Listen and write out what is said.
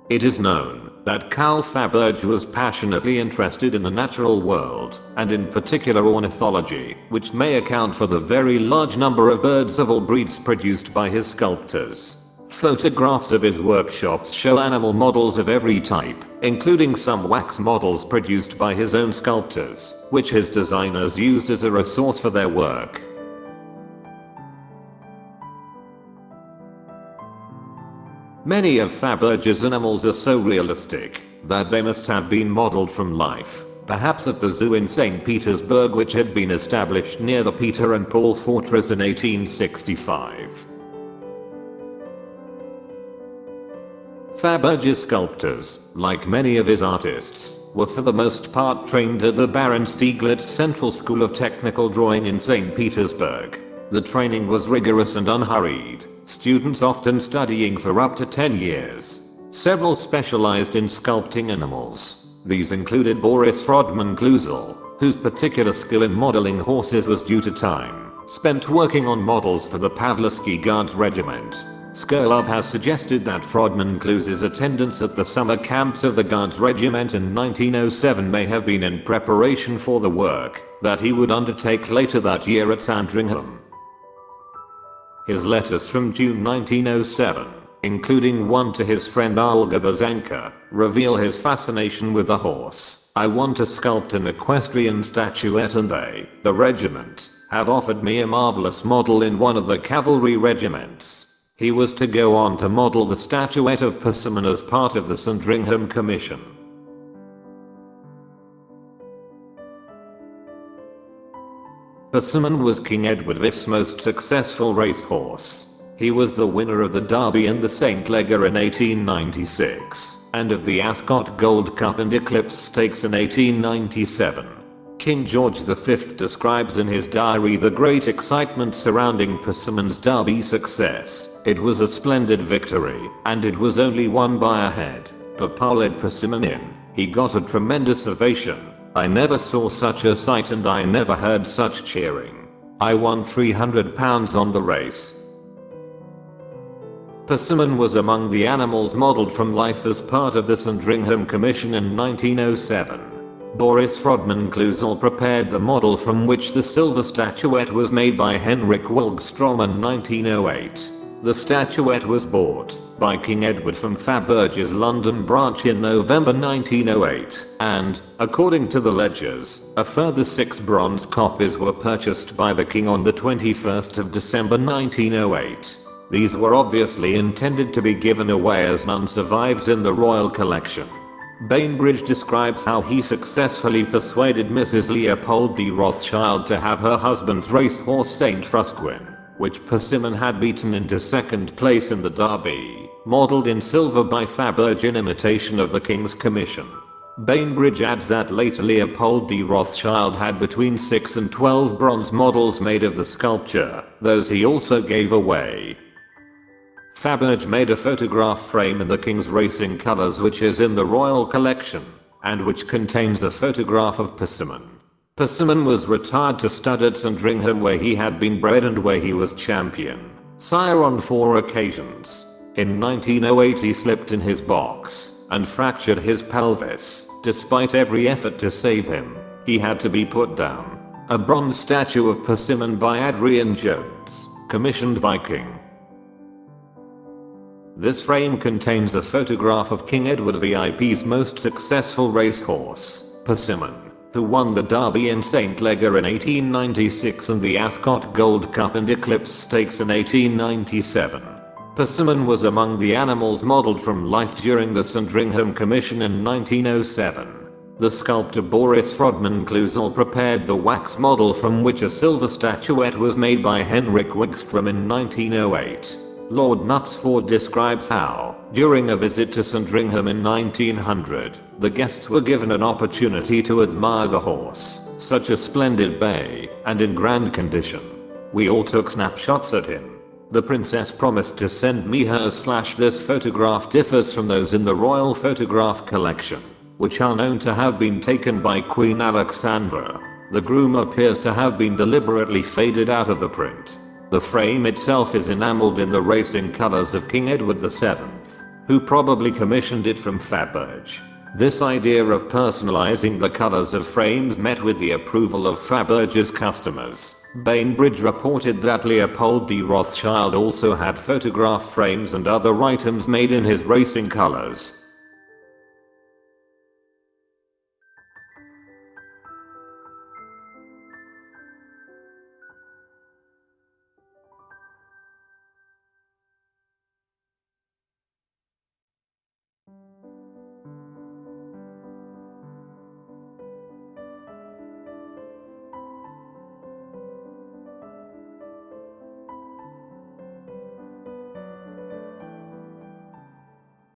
It is known that Carl Faberge was passionately interested in the natural world, and in particular ornithology, which may account for the very large number of birds of all breeds produced by his sculptors. Photographs of his workshops show animal models of every type, including some wax models produced by his own sculptors, which his designers used as a resource for their work. Many of Faberge's animals are so realistic that they must have been modeled from life, perhaps at the zoo in St. Petersburg, which had been established near the Peter and Paul Fortress in 1865. Faberge's sculptors, like many of his artists, were for the most part trained at the Baron Stieglitz Central School of Technical Drawing in St. Petersburg. The training was rigorous and unhurried, students often studying for up to 10 years. Several specialized in sculpting animals. These included Boris Rodman Kluzel, whose particular skill in modeling horses was due to time spent working on models for the Pavlovsky Guards Regiment. Skurlov has suggested that Frodman Kluzel's attendance at the summer camps of the Guards Regiment in 1907 may have been in preparation for the work that he would undertake later that year at Sandringham. His letters from June 1907, including one to his friend Olga Bazanka, reveal his fascination with the horse. I want to sculpt an equestrian statuette and they, the regiment, have offered me a marvelous model in one of the cavalry regiments. He was to go on to model the statuette of Persimmon as part of the Sandringham Commission. Persimmon was King Edward VIFs' most successful racehorse. He was the winner of the Derby and the St. Leger in 1896, and of the Ascot Gold Cup and Eclipse Stakes in 1897. King George V describes in his diary the great excitement surrounding Persimmon's Derby success. It was a splendid victory, and it was only won by a head. Papa led Persimmon in. He got a tremendous ovation. I never saw such a sight and I never heard such cheering. I won £300 on the race. Persimmon was among the animals modeled from life as part of the Sandringham Commission in 1907. Boris Rodman Kluzel prepared the model from which the silver statuette was made by Henrik Wilgstrom in 1908. The statuette was bought by King Edward from Faberge's London branch in November 1908, and, according to the ledgers, a further 6 bronze copies were purchased by the king on the 21st of December 1908. These were obviously intended to be given away as none survives in the royal collection. Bainbridge describes how he successfully persuaded Mrs. Leopold de Rothschild to have her husband's racehorse St. Frusquin, which Persimmon had beaten into second place in the Derby, modeled in silver by Faberge in imitation of the King's Commission. Bainbridge adds that later Leopold de Rothschild had between 6 and 12 bronze models made of the sculpture, those he also gave away. Faberge made a photograph frame in the King's racing colours which is in the royal collection, and which contains a photograph of Persimmon. Persimmon was retired to stud at Sandringham where he had been bred and where he was champion sire on 4 occasions. In 1908 he slipped in his box and fractured his pelvis. Despite every effort to save him, he had to be put down. A bronze statue of Persimmon by Adrian Jones, commissioned by King. This frame contains a photograph of King Edward VIPs most successful racehorse, Persimmon, who won the Derby in St. Leger in 1896 and the Ascot Gold Cup and Eclipse Stakes in 1897. Persimmon was among the animals modeled from life during the Sandringham Commission in 1907. The sculptor Boris Rodman Kluzel prepared the wax model from which a silver statuette was made by Henrik Wigstrom in 1908. Lord Knutsford describes how, during a visit to Sandringham in 1900, the guests were given an opportunity to admire the horse, such a splendid bay, and in grand condition. We all took snapshots at him. The princess promised to send me hers. This photograph differs from those in the royal photograph collection, which are known to have been taken by Queen Alexandra. The groom appears to have been deliberately faded out of the print. The frame itself is enameled in the racing colors of King Edward VII. who probably commissioned it from Faberge. This idea of personalizing the colors of frames met with the approval of Faberge's customers. Bainbridge reported that Leopold de Rothschild also had photograph frames and other items made in his racing colors.